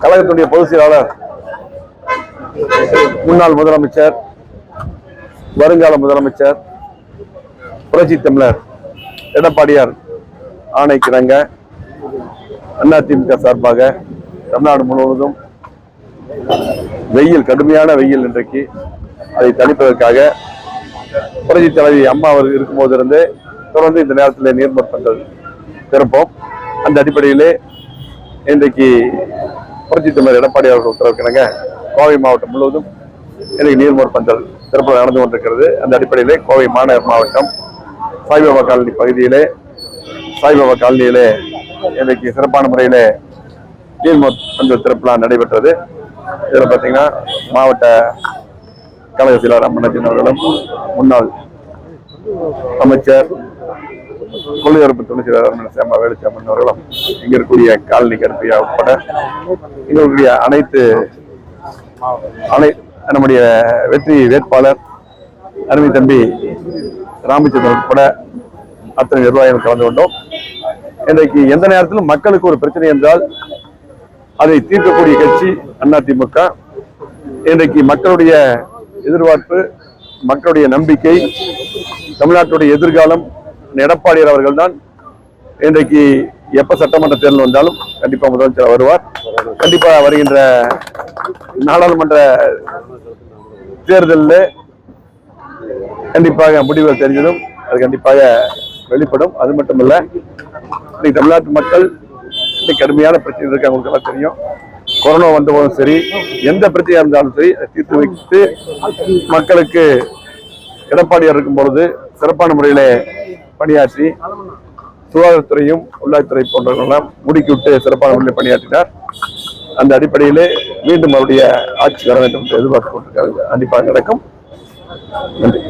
கழகத்துடைய பொதுச் செயலாளர், முன்னாள் முதலமைச்சர், வருங்கால முதலமைச்சர், புரட்சி தமிழர் எடப்பாடியார் ஆணைக்கிணங்க அதிமுக சார்பாக தமிழ்நாடு முழுவதும் வெயில், கடுமையான வெயில் இன்றைக்கு, அதை தணிப்பதற்காக புரட்சி தலைவி அம்மா அவர்கள் இருக்கும்போது இருந்து தொடர்ந்து இந்த நேரத்தில் நீர்மற்பங்கள் திறப்போம். அந்த அடிப்படையிலே இன்றைக்கு புரட்சி தமிழர் எடப்பாடி அவர்கள் உத்தரவுக்கிணங்க கோவை மாவட்டம் முழுவதும் இன்றைக்கு நீர்மற்பந்தல் திறப்பு நடந்து கொண்டிருக்கிறது. அந்த அடிப்படையிலே கோவை மாநகர் மாவட்டம் சாய்பாபா காலனி பகுதியிலே, சாய்பாபா காலனியிலே இன்றைக்கு சிறப்பான முறையிலே நீர்மற்பந்தல் திறப்புலாம் நடைபெற்றது. இதில் பார்த்தீங்கன்னா மாவட்ட கழக செயலாளர் அம்மனஜன் அவர்களும், முன்னாள் அமைச்சர், கொள்கையரப்பு துணை செயலாளர் சேமா வேலுச்சாமன் அவர்களும், இங்க இருக்கக்கூடிய காலனி கருப்பையா உட்பட இங்க இருக்கக்கூடிய அனைத்து நம்முடைய வெற்றி வேட்பாளர் அருமை தம்பி ராமச்சந்திரன் உட்பட அத்தனை நிர்வாகிகள் கலந்து கொண்டோம். இன்றைக்கு எந்த நேரத்திலும் மக்களுக்கு ஒரு பிரச்சனை என்றால் அதை தீர்க்கக்கூடிய கட்சி அதிமுக. இன்றைக்கு மக்களுடைய எதிர்பார்ப்பு, மக்களுடைய நம்பிக்கை, தமிழ்நாட்டுடைய எதிர்காலம் எடப்பாடியார் அவர்கள் தான். இன்றைக்கு எப்ப சட்டமன்ற தேர்தல் வந்தாலும் கண்டிப்பா முதலமைச்சர் வருவார். கண்டிப்பா வருகின்ற நாடாளுமன்ற தேர்தலில் கண்டிப்பாக முடிவுகள் தெரிஞ்சதும் அது கண்டிப்பாக வெளிப்படும். அது மட்டுமல்ல, இன்னைக்கு தமிழ்நாட்டு மக்கள் கடுமையான பிரச்சனை இருக்கு, அவங்களுக்கு எல்லாம் தெரியும். கொரோனா வந்த போதும் சரி, எந்த பிரச்சனையா இருந்தாலும் சரி, தீர்த்து வைத்து மக்களுக்கு எடப்பாடியார் இருக்கும் பொழுது சிறப்பான முறையில பணியாற்றி சுகாதாரத்துறையும் உள்ளாட்சித்துறை போன்றவர்களெல்லாம் முடுக்கிவிட்டு சிறப்பான முறையில் பணியாற்றினார். அந்த அடிப்படையிலே மீண்டும் அவருடைய ஆட்சி வர வேண்டும் என்று எதிர்பார்த்து கொண்டிருக்கிறது. கண்டிப்பாக நடக்கும். நன்றி.